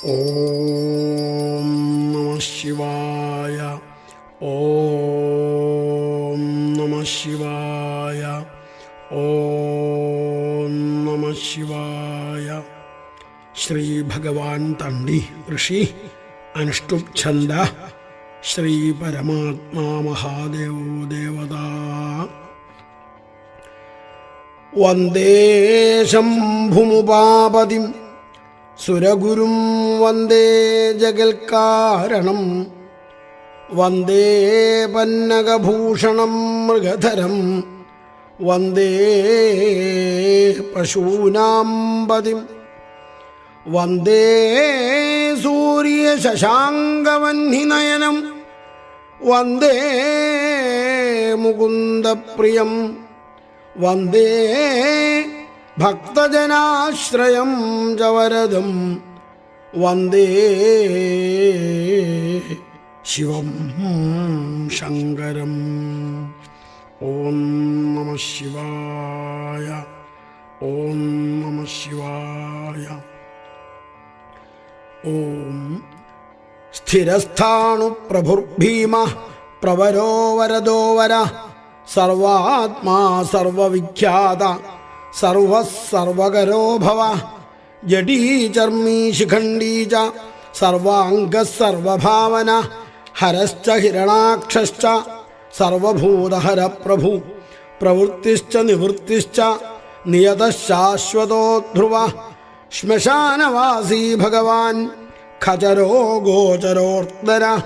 ഓം നമഃ ശിവായ. ഓം നമഃ ശിവായ. ഓം നമഃ ശിവായ. ശ്രീ ഭഗവാൻ തണ്ടി ഋഷി അനുഷ്ടുപ് ഛന്ദ. ശ്രീ പരമാത്മാ മഹാദേവോ ദേവത. വന്ദേ ശംഭുമുപാപതിം സുരഗുരും വന്ദേ ജഗൽക്കാരണം. വന്ദേ പന്നഗഭൂഷണം മൃഗധരം. വന്ദേ പശൂനാം പതിം. വന്ദേ സൂര്യശശാങ്കവഹ്നിനയനം. വന്ദേ മുകുന്ദപ്രിയം. വന്ദേ ഭക്തജനാശ്രയം ചവരദം. വന്ദേ ശിവം ശങ്കരം. ഓം നമഃ ശിവായ. ഓം നമഃ ശിവായ. ഓം സ്ഥിരസ്ഥാണു പ്രഭുർഭീമ പ്രവരോ വരദോ വര. സർവാത്മാ സർവവിഖ്യാത സർവകരോ ഭവ. ജഡീ ചർമ്മീ ശിഖണ്ഡീ ച സർവാംഗഃ സർവഭാവന. ഹരശ്ച ഹിരണാക്ഷശ്ച സർവഭൂതഹര പ്രഭു. പ്രവൃത്തിശ്ച നിവൃത്തിശ്ച നിയതഃ ശാശ്വതോ ധ്രുവ. ശ്മശാനവാസീ ഭഗവാൻ ഖചരോ ഗോചരോർത്തര.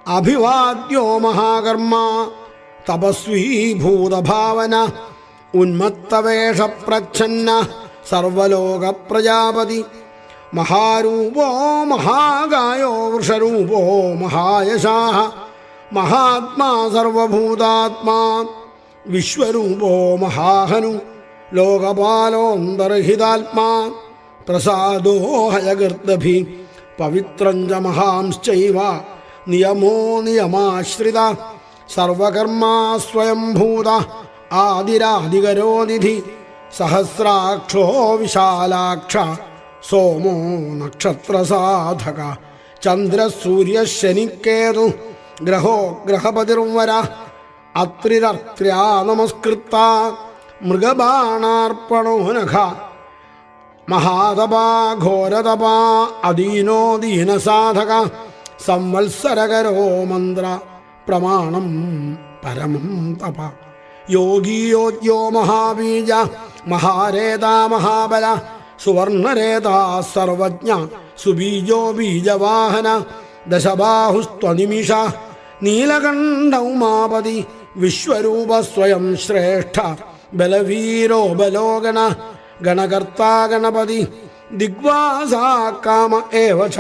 അഭിവാദ്യോ മഹാകർമ്മ തപസ്വീ ഭൂതഭാവന. ഉന്മത്തവേഷപ്രച്ഛന്ന സർവലോക പ്രജാപതി. മഹാരൂപോ മഹാകായോ വൃഷരൂപോ മഹായശാഃ. മഹാത്മാ സർവഭൂതാത്മാ വിശ്വരൂപോ മഹാഹനു. ലോകപാലോന്തർഹിതാത്മാ പ്രസാദോ ഹയഗർദഭി. പവിത്രം ച മഹാംശ്ചൈവ നിയമോ നിയമാശ്രിത. സർവകർമാ സ്വയംഭൂത ആദിരാദികരോ നിധി. സഹസ്രാക്ഷോ വിശാലാക്ഷ സോമോ നക്ഷത്രസാധക. ചന്ദ്രസൂര്യശനിക്കേതു ഗ്രഹോ ഗ്രഹപതിർവര. അത്രിരർത്രയാ നമസ്കൃത മൃഗബാണാർപ്പണോ നഖ. മഹാതപാ ഘോരതപാ അദീനോ ദീനസാധക. സംവത്സരകരോ മന്ത്ര പ്രമാണം പരമം തപ. യോഗീയോഗ്യോ മഹാബീജ മഹാരേതാ മഹാബല. സുവർണരേതാ സർവജ്ഞ സുബീജോ ബീജവാഹന. ദശബാഹുസ്ത്വനിമിഷ നീലകണ്ഠൗമാപതി. വിശ്വരൂപ സ്വയം ശ്രേഷ്ഠ ബലവീരോ ബലോഗണ. ഗണകർത്താ ഗണപതി ദിഗ്വാസാ കാമ ഏവ ച.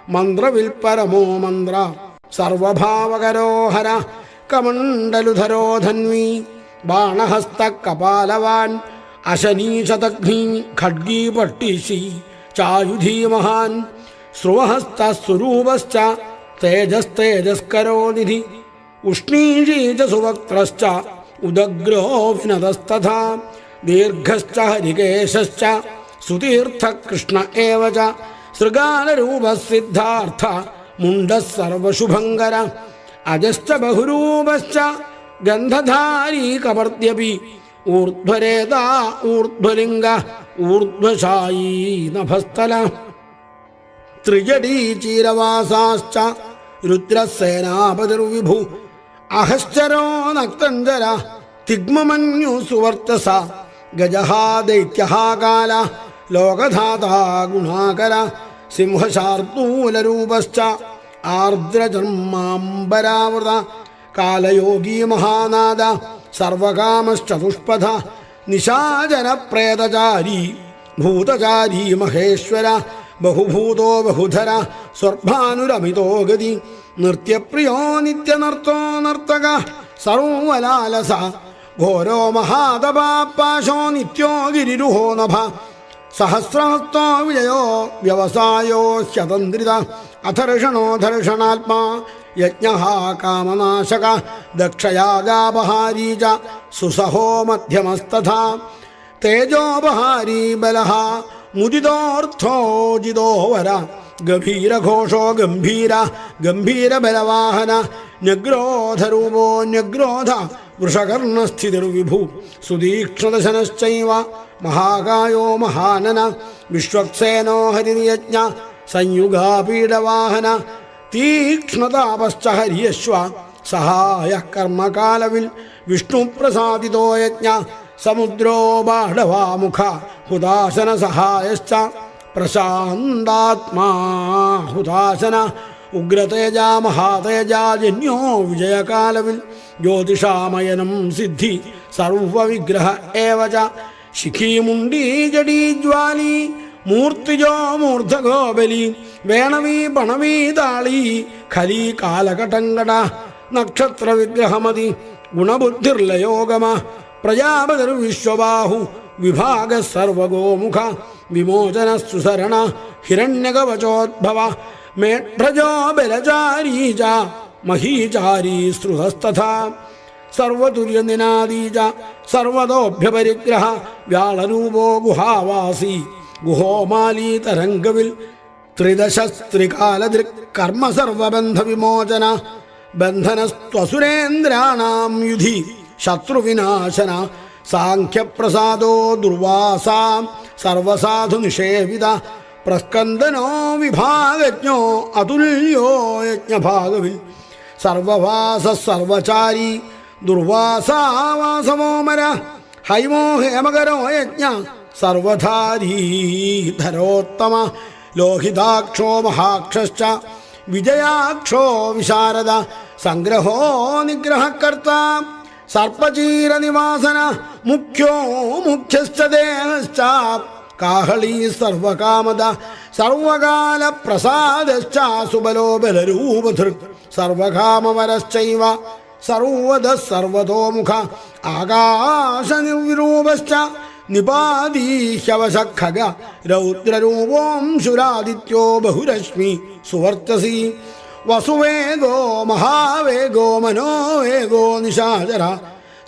മന്ത്രവിൽപരമോ മന്ത്ര സർവഭാവകരോ ഹര. കമണ്ഡലുധരോ ധന്വീ ബാണഹസ്ത കപാലവാൻ. അശനീശതഘ്നീ ഖഡ്ഗീ പട്ടീശി ചായുധീ മഹാൻ. സ്രുവഹസ്ത സ്വരൂപശ്ച തേജസ്തേജസ്കരോ നിധി. ഉഷ്ണീഷീ ച സുവക്ത്രശ്ച ഉദഗ്രോ വിനതസ്തഥാ. ദീർഘശ്ച ഹരികേശശ്ച സുതീർത്ഥ കൃഷ്ണ ഏവ ച. ശൃഗാലരൂപസിദ്ധാർത്ഥ മുണ്ഡഃ സർവശുഭങ്കര. അജശ്ച ബഹുരൂപശ്ച ഗന്ധധാരീ കവർദ്യപി. ഊർധ്വരേതാ ഊർധ്വലിംഗ ഊർധ്വശായീ നഭസ്ഥല. ത്രിജടീ ചീരവാസാശ്ച രുദ്രസേനാപതിർവിഭു. അഹശ്ചരോ നക്തഞ്ജര തിഗ്മമന്യു സുവർച്ചസ. ഗജഃ ദൈത്യഃ കാല ലോകധാതാ ഗുണാകര. സിംഹശാർദൂലരൂപശ്ച ആർദ്രചർമാംബരാവൃത. കാലയോഗീ മഹാനാദ സർവകാമശ്ചതുഷ്പഥ. നിശാചരപ്രേതചാരീ ഭൂതചാരീ മഹേശ്വര. ബഹുഭൂതോ ബഹുധര സ്വർഭാനുരമിതോ ഗതി. നൃത്യപ്രിയോ നിത്യനർത്തോ നർത്തക സർവലാലസ. ഘോരോ മഹാതപാപാശോ നിത്യോ ഗിരിരുഹോ നഭ. സഹസ്രഹസ്തോ വിജയോ വ്യവസായോ ഹ്യതന്ത്രിത. അധർഷണോ ധർഷണാത്മാ യജ്ഞഃ കാമനാശക. ദക്ഷയാഗാപഹാരീ ച സുസഹോ മധ്യമസ്തഥാ. തേജോപഹാരീ ബലഃ മുദിതോർത്ഥോ ജിതോ വര. ഗഭീരഘോഷോ ഗംഭീര ഗംഭീരബലവാഹന ന്യഗ്രോധരൂപോ ന്യഗ്രോധ വൃഷകർണസ്ഥിതിർവിഭു സുതീക്ഷ്ണദശനശ്ചൈവ മഹാകായോ മഹാനന വിശ്വക്സേനോ ഹരിയജ്ഞ സംയുഗാപീഡവാഹന തീക്ഷ്ണതാപശ്ച ഹരിയശ്വ സഹായ കർമ്മകാലവിൽ വിഷ്ണുപ്രസാദിതോ യജ്ഞ സമുദ്രോ ബാഢവാമുഖ ഹുദാസന സഹായശ്ച പ്രശാന്താത്മാ ഹുദാസന ഉഗ്രതേജ മഹാതേജാജന്യോ വിജയകാലവിൽ ജ്യോതിഷാമയനം സിദ്ധി സർവവിഗ്രഹ ഏവച ശിഖീമുണ്ടീ ജഡീജ്വാലി മൂർത്തിജോ മൂർധഗോബലി വേണവീ പണവീ താളി ഖലീ കാലകടങ്കട നക്ഷത്രവിഗ്രഹമതി ഗുണബുദ്ധിർലയോഗമ പ്രജാപതിർവിശ്വബാഹു വിഭാഗ സർവഗോമുഖ വിമോചനസ്തുസരണ ഹിരണ്യകവചോദ്ഭവ മേഢ്രജോ ബലചാരീജ മഹീചാരീ ശ്രുതസ്തഥാ സർവതുര്യനിനാദീജ സർവതോഭ്യപരിഗ്രഹ വ്യാളരൂപോ ഗുഹാവാസി ഗുഹോമാലീ തരംഗവിൽ ത്രിദശസ്ത്രികാലദൃക് കർമ്മ സർവബന്ധ വിമോചന ബന്ധനസ്ത്വസുരേന്ദ്രാണാം യുധി ശത്രുവിനാശന സാഖ്യപ്രസാദോ ദുർവാസാം സർവസാധു നിഷേവിത പ്രസ്കന്ദനോ വിഭാഗജ്ഞോ അതുല്യോ യജ്ഞഭാഗവിൽ സർവവാസ സർവചാരി ദുർവാസാവാസമോമര ഹൈമോ ഹേമകരോ യജ്ഞ സർവധാരീധരോത്തമ ലോഹിതാക്ഷോ മഹാക്ഷശ്ച വിജയാക്ഷോ വിശാരദ സംഗ്രഹോ നിഗ്രഹകർത്ത സർപ്പചീരനിവാസന മുഖ്യോ മുഖ്യശ്ച ദേഹശ്ച കാഹളീ സർവകാമദ സർവകാല പ്രസാദശ്ച സുബലോ ബലരൂപധൃക് സർവകാമവരശ്ചൈവ സർവദ സർവതോമുഖ ആകാശനിർവിരൂപശ്ച നിപാതീഹ്യവശഖഗ രൗദ്രരൂപോംശുരാദിത്യോ ബഹുരശ്മി സുവർച്ചസി വസുവേഗോ മഹാവേഗോ മനോവേഗോ നിശാചര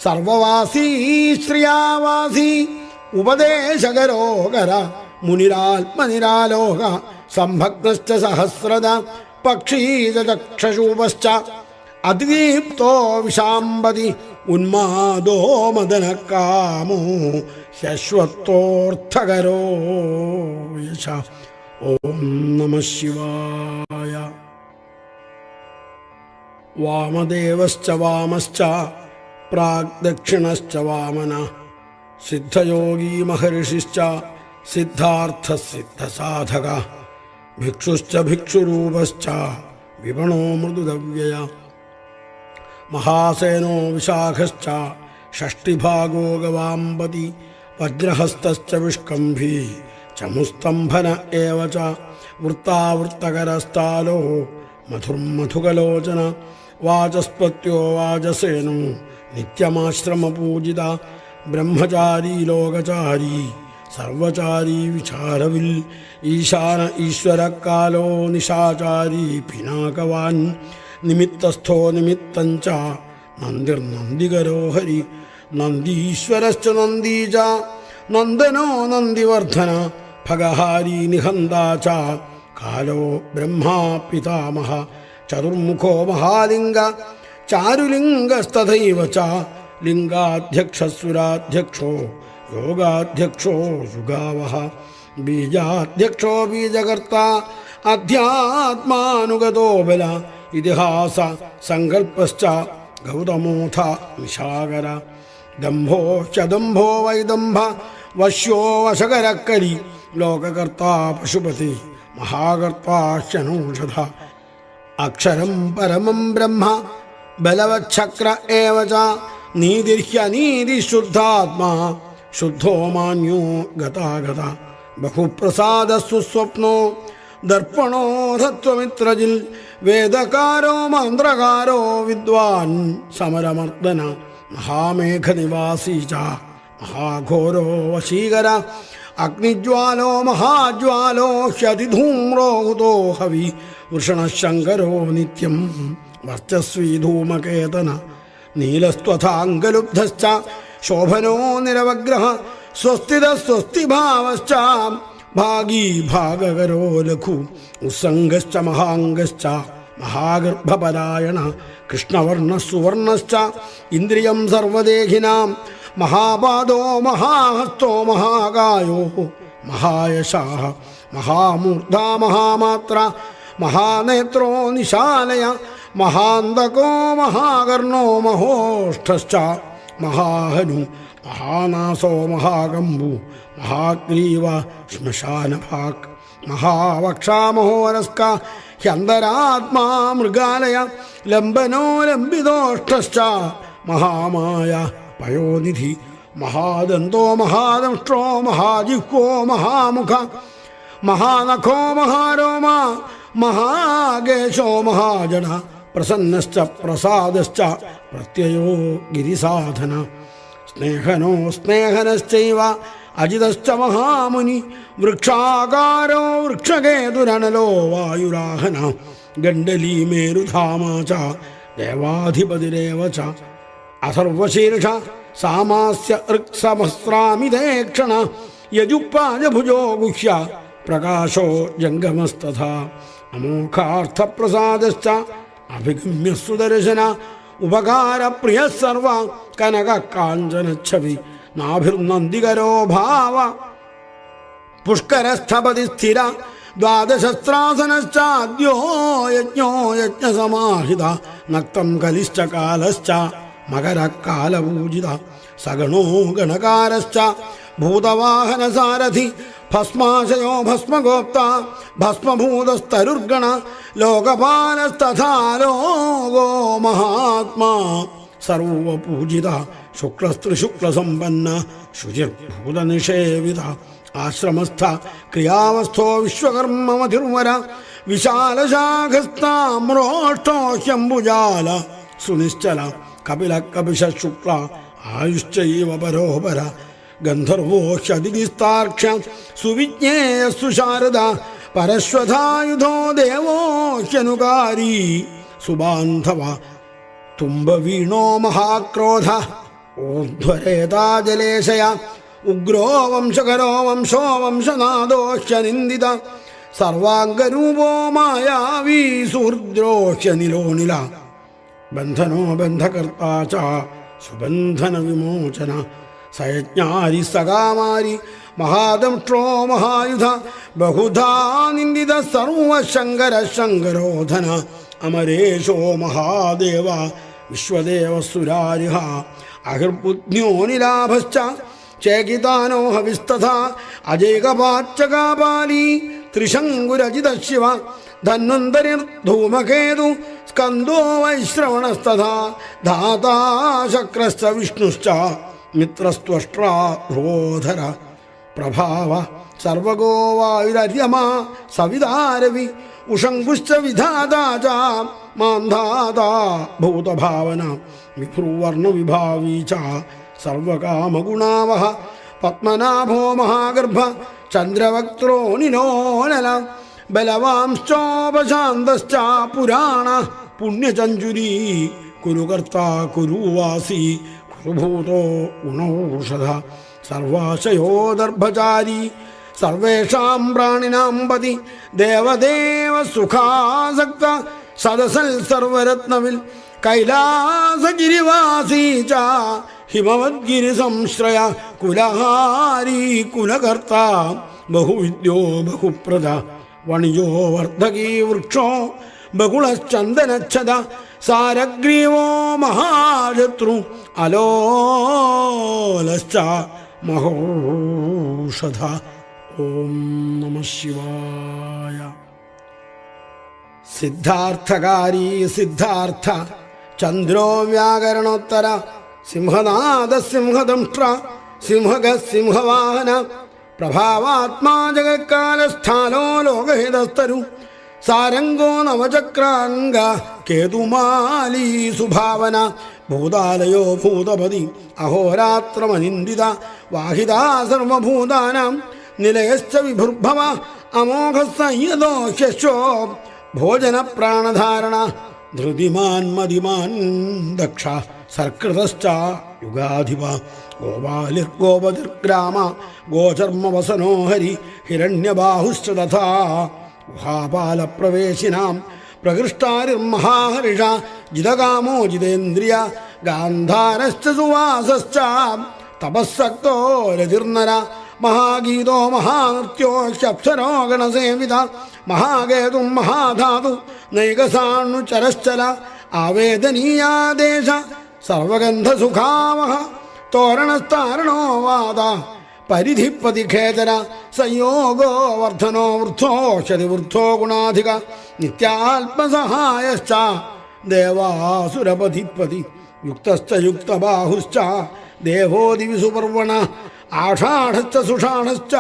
സർവവാസീ ശ്രിയാവാസി ഉപദേശകരോകര മുനിരാത്മനിരാലോക സംഭഗ്നശ്ച സഹസ്രദ പക്ഷീചക്ഷൂപശ്ച അദ്വീപ്തോ വിശാംബതി ഉന്മാദോ മദനകാമോ ശശ്വത്തോർത്ഥകരോ യശ. ഓം നമഃ ശിവായ. വാമദേവശ്ച വാമശ്ച പ്രാഗ്ദക്ഷിണശ്ച വാമന സിദ്ധയോഗീ മഹർഷിശ്ച സിദ്ധാർത്ഥസിദ്ധസാധക ഭിക്ഷുശ്ച ഭിക്ഷുരൂപശ്ച വിപണോ മൃദുദവ്യയ മഹാസേനോ വിശാഖശ്ച ഷഷ്ടിഭാഗോ ഗവാംബതി വജ്രഹസ്തശ്ച വിഷ്കംഭീ ചമുസ്തംഭന ഏവ ച വൃത്താവൃത്തകരസ്ഥാലോ മധുർമധുകലോചന വാചസ്പത്യോ വാചസേനോ നിത്യമാശ്രമപൂജിത ബ്രഹ്മചാരീ ലോകചാരീ സർവചാരീ വിചാരവിൽ ഈശാന ഈശ്വരകാലോ നിശാചാരീ പിനാകവാൻ നിമിത്തസ്ഥോ നിമിത്തഞ്ച നന്ദിർനന്ദികരോ ഹരി നന്ദീശ്വരശ്ച നന്ദീച നന്ദനോ നന്ദിവർദ്ധന ഭഗഹാരീ നിഹന്താ ച കാലോ ബ്രഹ്മാ പിതാമഹ ചതുർമുഖോ മഹാലിംഗ ചാരുലിംഗസ്തഥൈവ ച ലിംഗാധ്യക്ഷസുരാധ്യക്ഷോ യോഗാധ്യക്ഷോ യുഗാവഹ ബീജാധ്യക്ഷോ ബീജകർത്ത അധ്യാത്മാനുഗതോ ബല ഇതിഹാസ സങ്കൽപ്പശ്ച ഗൗതമോഥ നിശാകര ദംഭോ ചദംഭോ വൈദംഭ വശ്യോ വശകരക്കരി ലോകകർത്ത പശുപതി മഹാകർത്താശ്ചനൂഷധ അക്ഷരം പരമം ബ്രഹ്മ ബലവച്ഛക്ര ഏവ ച നീതിർഹ്യനീതിശുദ്ധാത്മാ ശുദ്ധോ മാന്യോ ഗതാഗത ബഹുപ്രസാദ സുസ്വപ്നോ ദർപ്പണോ തത്വമിത്രജിൽ വേദകാരോ മന്ത്രകാരോ വിദ്വാൻ സമരമർദ്ദന മഹാമേഘനിവാസീ ച മഹാഘോരോ വശീകര അഗ്നിജ്വാലോ മഹാജ്വാലോ ഹ്യതിധൂമ്രോഹുതോ ഹവി വൃഷണശങ്കരോ നിത്യം വർച്ചസ്വീ ധൂമകേതന നീലസ്ത്വഥാംഗലുബ്ധശ്ച ശോഭനോ നിരവഗ്രഹ സ്വസ്തിത സ്വസ്തിഭാവശ്ച ഭാഗീ ഭാഗകരോ ലഘു ഉത്സംഗശ്ച മഹാംഗശ്ച മഹാഗർഭപരായണ കൃഷ്ണവർണ്ണ സുവർണശ്ച ഇന്ദ്രിയം സർവദേഹിനാം മഹാപാദോ മഹാഹസ്തോ മഹാകായോ മഹായശാഃ മഹാമൂർധാ മഹാമാത്ര മഹാനേത്രോ നിശാലയ മഹാന്തകോ മഹാകർണോ മഹോഷ്ഠശ്ച മഹാഹനു മഹാനാസോ മഹാകമ്പു മഹാഗ്രീവ ശ്മശാനഭാക് മഹാവക്ഷാമഹോരസ്ക ഹ്യന്തരാത്മാ മൃഗാലയ ലംബനോ ലംബിതോഷ്ഠശ്ച മഹാമായ പയോനിധി മഹാദന്തോ മഹാദംഷ്ട്രോ മഹാജിഹ്വോ മഹാമുഖ മഹാനഖോ മഹാരോമ മഹാകേശോ മഹാജന പ്രസന്നശ്ച പ്രസാദശ്ച പ്രത്യയോ ഗിരിസാധന സ്നേഹനോ സ്നേഹനശ്ചൈവ അജിതശ്ച മഹാമുനി വൃക്ഷാകാരോ വൃക്ഷകേതുരണലോ വായുരാഹന ഗണ്ഡലീ മേരുധാമ ച ദേവാധിപതിരേവ ച അസർവശീർഷ സാമാസ്യ ഋക്സമസ്രാമിതേക്ഷണ യജുപ്പാജഭുജോ ഗുഹ്യ പ്രകാശോ ജംഗമസ്തഥാ അമോഘാർത്ഥപ്രസാദശ്ച അഭിഗമ്യ സുദർശന ഉപകാരപ്രിയ സർവ കനക കാഞ്ചനച്ഛവി നാഭിർനന്ദികരോ ഭാവ പുഷ്കരസ്ഥപതി സ്ഥിര ദ്വാദശസ്ത്രാസനശ്ചാദ്യോ യജ്ഞോ യജ്ഞസമാഹിത നക്തം കലിശ്ച കാലശ്ച മകരകാലപൂജിത സഗണോ ഗണകാരശ്ച ഭൂതവാഹനസാരഥി ഭസ്മാശയോ ഭസ്മഗോപ്ത ഭസ്മഭൂതസ്തരുർഗണ ലോകപാലസ്തഥാ ലോകോ മഹാത്മാ സർവപൂജിത ശുക്ലസ്ത്രിശുക്ലസമ്പന്ന ശുചിർഭൂതനിഷേവിത ആശ്രമസ്ഥ ക്രിയാവസ്ഥോ വിശ്വകർമ്മമതിർവര വിശാലശാഖസ്താമ്രോഷ്ടോ ശംഭുജാല സുനിശ്ചല കപില കപിശ ശുക്ല ആയുശ്ചൈവ പരോപര ഗന്ധർവോ ഹ്യതിസ്ഥാർക്ഷ്യ സുവിജ്ഞേയ സുശാരദ പരശ്വധായുധോ ദേവോ ഹ്യനുകാരി സുബാന്ധവ തുംബവീണോ മഹാക്രോധ ഊർധ്വരേതാജലേശയ ഉഗ്രോ വംശകരോ വംശോ വംശനാദോ ഹ്യനിന്ദിത സർവാംഗരൂപോ മായാവീ സുഹൃദ്രോ ഹ്യനിലോനില ബന്ധനോ ബന്ധകർത്താ ച സുബന്ധന വിമോചന സയജ്ഞാരി സകാമാരി മഹാദംഷ്ട്രോ മഹായുധ ബഹുധാ നിന്ദിത സർവശങ്കര ശങ്കരോധന അമരേശോ മഹാദേവ വിശ്വദേവ സുരാരിഹ അഹിർബുദ്ധ്യോ നിലാഭശ്ച ചേകിതാനോ ഹവിസ്തഥാ അജൈകപാച്ചകാപാലി ത്രിശങ്കുരജിത ശിവ ധന്വന്തരിർധൂമകേതു സ്കന്ദോ വൈശ്രവണസ്തഥാ ധാതാ ശക്രശ്ച വിഷ്ണുശ്ച മിത്രസ്ത്വഷ്ട്രാ ധ്രുവോധര പ്രഭാവ സർവഗോ വായുരര്യമ സവിതാരവി ഉഷങ്കുശ്ച വിധാതാ ച മാന്ധാതാ ഭൂതഭാവന വിഭ്രുവർണ്ണ വിഭാവീ ച സർവകാമഗുണാവഹ പത്മനാഭോ മഹാഗർഭ ചന്ദ്രവക്ത്രോ നിലോനല ബലവാംശ്ചോപശാന്തശ്ച പുരാണ പുണ്യചഞ്ജുരീ കുരുകർത്ത കുരുവാസി കുരുഭൂതോ ഗുണൌഷധ സർവാശയോ ദർഭചാരി സർവേഷാം പ്രാണിനാം പതി ദേവദേവ സുഖാസക്ത സദസൽ സർവരത്നവിൽ കൈലാസഗിരിവാസീ ച ഹിമവദ്ഗിരി സംശ്രയ കുലഹാരി കുലകർത്ത ബഹുവിദ്യോ ബഹുപ്രദ വണിയോ വർദ്ധകീ വൃക്ഷോ ബഹുളശ്ചന്ദനച്ഛത സാരഗ്രീവോ മഹാശത്രു അലോലശ്ച മഹോഷധ. ഓം നമഃ ശിവായ. സിദ്ധാർത്ഥകാരി സിദ്ധാർത്ഥ ചന്ദ്രോ വ്യാകരണോത്തര സിംഹനാദ സിംഹദംഷ്ട്ര സിംഹഗ സിംഹവാഹന പ്രഭാവാത്മാ ജഗത്കാലസ്ഥാനോ ലോകഹിതസ്തരു സാരംഗോ നവചക്രാംഗ കേതുമാലീ സുഭാവന ഭൂതാലയോ ഭൂതപതി അഹോരാത്രമനിന്ദിത വാഹിതാ സർവഭൂതാനാം നിലയശ്ച വിഭുർഭവ അമോഘ സംയതോ ഹ്യശ്വോ ഭോജന പ്രാണധാരണ ധൃതിമാൻ മതിമാൻ ദക്ഷ സർകൃതശ്ച യുഗാധിപ ഗോപാലിർഗോപതിർഗ്രാമ ഗോചർമ്മവസനോ ഹരി ഹിരണ്യബാഹുശ്ച തഥാ ഗുഹാപാലപ്രവേശിനാം പ്രകൃഷ്ടാരിർമഹാഹർഷ ജിതകാമോ ജിതേന്ദ്രിയ ഗാന്ധാരശ്ച സുവാസശ്ച തപസ്സക്തോ രതിർനര മഹാഗീതോ മഹാനൃത്യോ ശപ്സരോ ഗണസേവിത മഹാകേതും മഹാധാതു നൈകസാണുചരശ്ചല ആവേദനീയാദേശ സർവഗന്ധസുഖാവഹ തോരണസ്ഥാരണോ വാദ പരിധിപ്പതിഖേതര സംയോഗോ വർദ്ധനോ വൃദ്ധോഷതി വൃദ്ധോ ഗുണാധിക നിത്യാത്മസഹായശ്ച ദേവാസുരപതിപതി യുക്തശ്ച യുക്തബാഹുശ്ച ദേവോ ദിവി സുപർവണ ആഷാഢശ്ച സുഷാഢശ്ച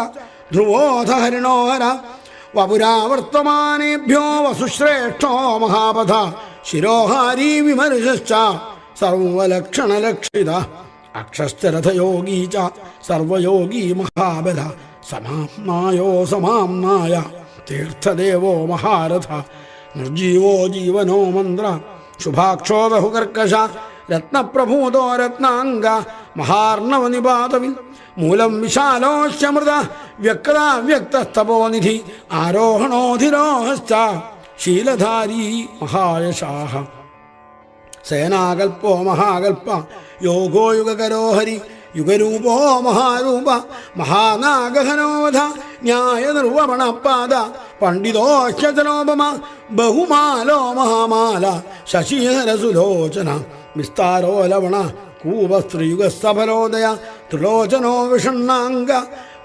ധ്രുവോധഹരിണോഹര വപുരാവർത്തമാനേഭ്യോ വസുശ്രേഷ്ഠോ മഹാപഥ ശിരോഹാരീ വിമർശശ്ച സർവലക്ഷണലക്ഷിത അക്ഷശ്ചരഥയോഗീ ച സർവയോഗീ മഹാബല സമാംനായോ സമാംനായ തീർത്ഥദേവോ മഹാരഥ നിർജീവോ ജീവനോ മന്ത്ര ശുഭാക്ഷോ ബഹുകർക്കശ രത്നപ്രഭൂതോ രത്നാംഗ മഹാർണവനിപാതവിൽ മൂലം വിശാലോശ്യമൃത വ്യക്തസ്തപോനിധി ആരോഹണോധിരോഹശ്ച ശീലധാരീ മഹായശാഹ സേനാകൽപ്പോ മഹാകൽപ്പ യോഗോ യുഗകരോ ഹരി യുഗരൂപോ മഹാരൂപ മഹാനാഗഹനോവധ ന്യായനിർവമണപാദ പണ്ഡിതോശ്ചലോപമ ബഹുമാലോ മഹാമാല ശശിധരസുലോചന വിസ്താരോ ലവണ കൂപസ്ത്രീയുഗസഫലോദയ ത്രിലോചനോ വിഷണ്ണാംഗ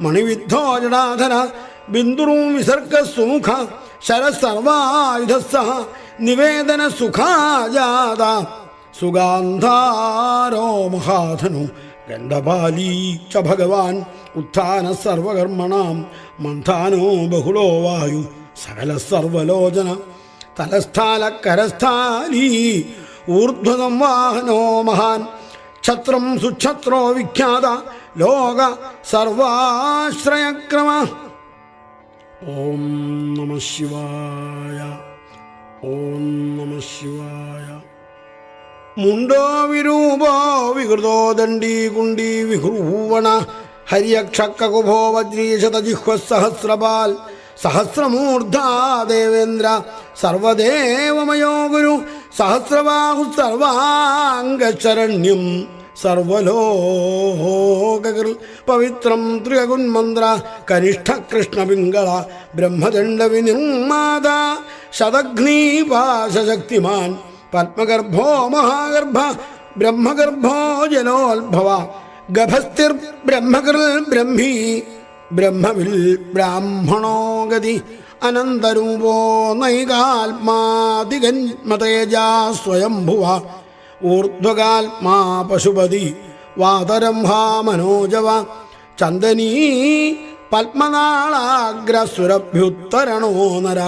മണിവിദ്ധോ ജടാധര ബിന്ദുറും വിസർഗസുമുഖ ശരസർവായുധസ്സഹ നിവേദന സുഖാജാത സുഗാന്ധാരോ മഹാധനു ഗന്ധപാലീ ച ഭഗവാൻ ഉത്ഥാന സർവകർമ്മണാം മന്ഥാനോ ബഹുളോ വായു സകല സർവലോചന തലസ്ഥാല കരസ്ഥാലീ ഊർധ്വസംവാഹനോ മഹാൻ ഛത്രം സുഛത്രോ വിഖ്യാത ലോക സർവാശ്രയക്രമ. ഓം നമഃ ശിവായ. ഓം നമഃ ശിവായ. മുണ്ടോ വിരൂപോ വികൃതോ ദണ്ഡീ കുണ്ടീ വിഹ്രൂവണ ഹര്യക്ഷക്കുഭോ വജ്രീശതജിഹ്വസഹസ്രപാൽ സഹസ്രമൂർധാ ദേവേന്ദ്ര സർവദേവമയോ ഗുരു സഹസ്രബാഹു സർവാംഗശരണ്യം സർവലോകകൃ പവിത്രം ത്രിയഗുന്മന്ത്ര കനിഷ്ഠ കൃഷ്ണപിംഗള ബ്രഹ്മദണ്ഡ വിനിർമാത ശതഘ്നീപാശക്തിമാൻ പത്മഗർഭോ മഹാഗർഭ ബ്രഹ്മഗർഭോ ജലോത്ഭവ ഗഭസ്തിർ ബ്രഹ്മകൃ ബ്രഹ്മീ ബ്രഹ്മവിൽ ബ്രാഹ്മണോ ഗതി അനന്തരൂപോ നൈകാത്മാതികന്മതേജാ സ്വയംഭുവ ഊർധ്വകാത്മാ പശുപതി വാതരംഭാ മനോജവ ചന്ദനീ പത്മനാളാഗ്രസുരഭ്യുത്തരണോ നര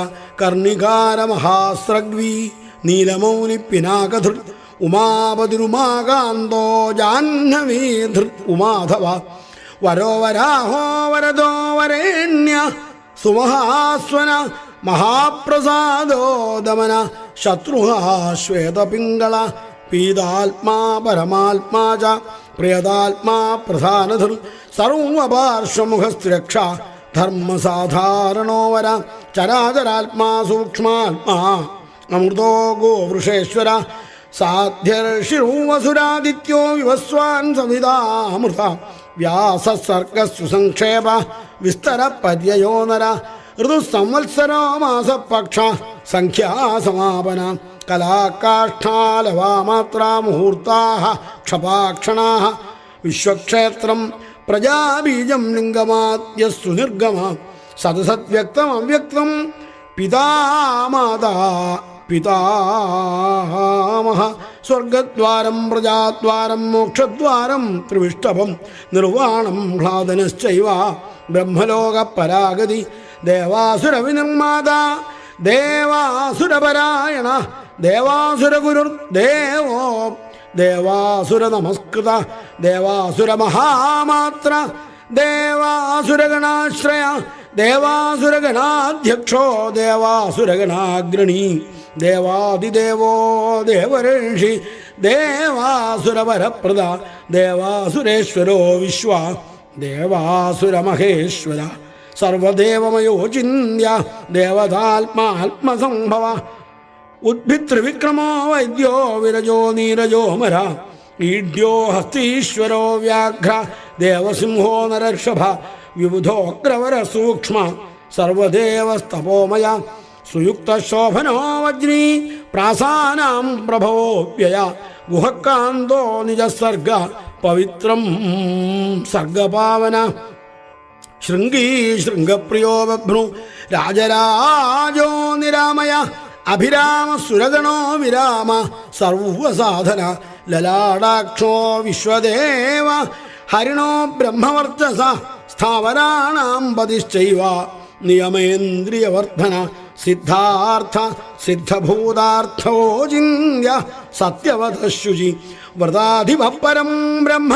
കർണികാര മഹാസ്രഗ്വീ നീലമൗലി പിനാകധൃ ഉമാപതിരുമാകാന്തോ ജാഹ്നവീധൃ ഉമാധവ വരോ വരാഹോ വരദോ വരേണ്യ സുമഹാസ്വന മഹാപ്രസാദോ ദമന ശത്രുഹാ ശ്വേതപിംഗള പീതാത്മാ പരമാത്മാ ച പ്രിയതാത്മാ പ്രധാനധൃ സർവപാർശ്വമുഖസ്ത്രക്ഷ ധർമ്മസാധാരണോ വര ചരാചരാത്മാ സൂക്ഷ്മാത്മാ അമൃതോ ഗോവൃഷേശ്വര സാധ്യർഷിരൂവസുരാദിത്യോ വിവസ്വാൻ സവിതാമൃത വ്യാസസർഗസുസംക്ഷേപ വിസ്തര പര്യയോ നര ഋതുസംവത്സരോ മാസപക്ഷ സംഖ്യാസമാപന കലാകാഷ്ഠാലവാമാത്ര മുഹൂർത്താ ക്ഷപാക്ഷണാ വിശ്വക്ഷേത്രം പ്രജാബീജം ലിംഗമാദ്യസ്സു നിർഗമ സദസദ്വ്യക്തം അവ്യക്തം പിതാമാതാ പിതാമഹ സ്വർഗദ്വാരം പ്രജാദ്വാരം മോക്ഷദ്വാരം ത്രിവിഷ്ടഭം നിർവാണം ഹ്ലാദനശ്ചൈവ ബ്രഹ്മലോക പരാഗതി ദേവാസുര വിനിർമാത ദേവാസുരപരായണ ദേവാസുരഗുരുർ ദേവോ ദേവാസുര നമസ്കൃത ദേവാസുര മഹാമാത്ര ദേവാസുരഗണാശ്രയ ദേവാസുരഗണാധ്യക്ഷോ ദേവാസുരഗണാഗ്രണീ ദേവാദിദേവോ ദേവഋഷി ദേവാസുരവരപ്രദ ദേവാസുരേശ്വരോ വിശ്വ ദേവാസുരമഹേശ്വര സർവദേവമയോ ചിന്യ ദേവതാത്മാത്മസംഭവ ഉദ്ഭിതൃവിക്രമോ വൈദ്യോ വിരജോ നീരജോ മര ഈഡ്യോ ഹസ്തീശ്വരോ വ്യാഘ്ര ദേവസിംഹോ നരർഷഭ വിബുധോഗ്രവര സൂക്ഷ്മ സർവദേവസ്തപോമയ സുയുക്തശോഭനോ വജ്രീ പ്രാസാനാം പ്രഭവോപ്യയ ഗുഹക്കാന്തോ നിജസർഗ പവിത്രം സർഗപാവന ശൃംഗീ ശൃംഗപ്രിയോ ബഭ്രു രാജരാജോ നിരാമയ അഭിരാമ സുരഗണോ വിരാമ സർവസാധന ലലാടാക്ഷോ വിശ്വദേവ ഹരിണോ ബ്രഹ്മവർച്ചസ സ്ഥാവരാണാം പതിശ്ചൈവ നിയമേന്ദ്രിയവർദ്ധന സിദ്ധാർത്ഥ സിദ്ധഭൂതാർത്ഥോചിന്യ സത്യവതശുചി വ്രതാധിപരം ബ്രഹ്മ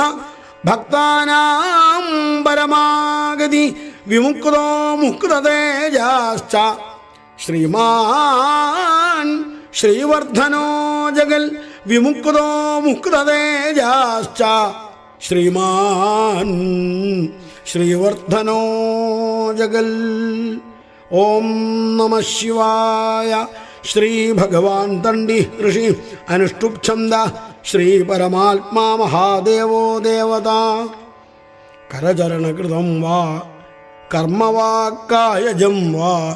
ഭക്താനാം പരമാഗതി വിമുക്തോ മുക്തതേജാശ്ച ശ്രീമാൻ ശ്രീവർദ്ധനോ ജഗൽ വിമുക്തോ മുക്തതേജാശ്ച ശ്രീമാൻ ശ്രീവർദ്ധനോ ജഗൽ. ഓം നമ ശിവായ. ശ്രീ ഭഗവാൻ തണ്ടി ഋഷി അനുഷ്ടുപ് ഛന്ദ ശ്രീ പരമാത്മാ മഹാദേവോ ദേവത. കരചരണകൃതം വാ കർമ്മവാക്കായജം വാ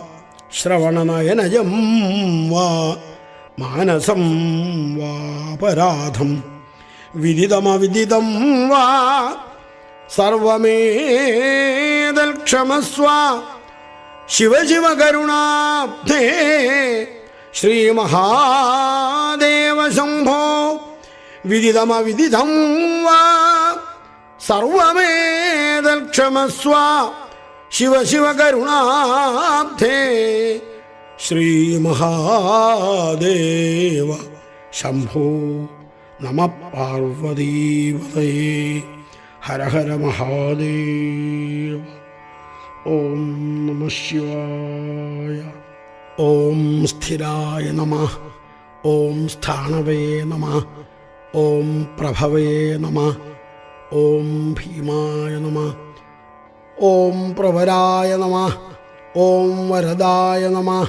ശ്രവണനയനജം വാ മാനസം വാപരാധം വിദിതമവിദിതം വാ സർവമേതൽ ക്ഷമസ്വ ശിവ ശിവ കരുണാബ്ധേ ശ്രീ മഹാദേവ ശംഭോ വിദിതമവിദിതം വാ സർവമേതൽ ക്ഷമസ്വ ശിവ ശിവ കരുണാബ്ധേ ശ്രീ മഹാദേവ ശംഭോ. നമ പാർവതീപതയേ. ഹര ഹര മഹാദേവ. ഓം നമ ശിവായ. ഓം സ്ഥിരായ നമഃ. ഓം സ്ഥാണവേ നമഃ. ഓം പ്രഭവേ നമഃ. ഓം ഭീമായ നമഃ. ഓം പ്രവരായ നമഃ. ഓം വരദായ നമഃ.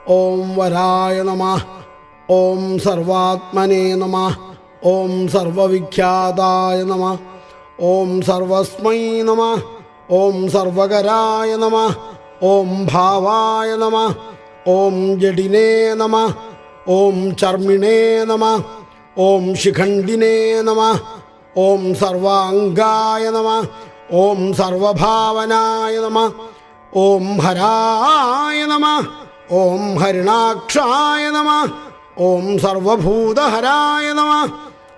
ഓം വരായ നമഃ. ഓം സർവാത്മനേ നമഃ. ഓം സർവവിഖ്യാതായ നമഃ. ഓം സർവസ്മൈ നമഃ. ഓം സർവകരായ നമഃ. ഓം ഭാവായ നമഃ. ഓം ജഡിനേ നമഃ. ഓം ചർമ്മിണേ നമഃ. ഓം ശിഖണ്ഡിനേ നമഃ. ഓം സർവാംഗായ നമഃ. ഓം സർവഭാവനായ നമഃ. ഓം ഹരായ നമഃ. ഓം ഹരിണാക്ഷായ നമഃ. ഓം സർവഭൂതഹരായ നമഃ.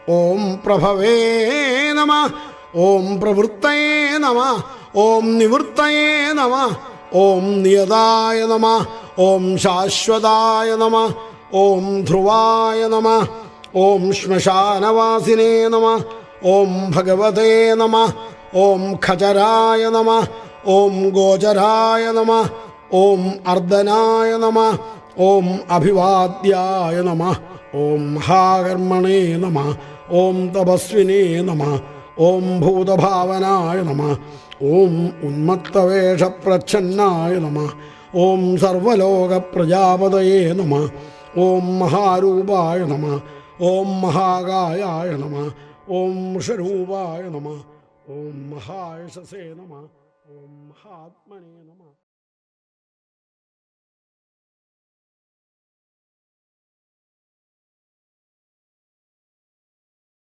ഓം പ്രഭവേ നമഃ. ഓം പ്രവൃത്തയേ നമഃ. ഓം നിവൃത്തയേ നമഃ. ഓം നിയതായ നമഃ. ഓം ശാശ്വതായ നമഃ. ഓം ധ്രുവായ നമഃ. ഓം ശ്മശാനവാസിനേ നമഃ. ഓം ഭഗവതേ നമഃ. ഓം ഖചരായ നമഃ. ഓം ഗോചരായ നമഃ. ഓം അർദ്ദനായ നമഃ. ഓം അഭിവാദ്യായ നമഃ. ഓം മഹാകർമ്മണേ നമഃ. ഓം തപസ്വിനേ നമഃ. ഓം ഭൂതഭാവനായ നമഃ. ഓം ഉന്മത്തവേഷപ്രച്ഛന്നായ നമഃ. ഓം സർവലോകപ്രജാപതയേ നമഃ. ഓം മഹാരൂപായ നമഃ. ഓം മഹാകായായ നമഃ. ഓം വൃഷരൂപായ നമഃ. ഓം മഹായശസേ നമഃ. ഓം മഹാത്മനേ നമഃ.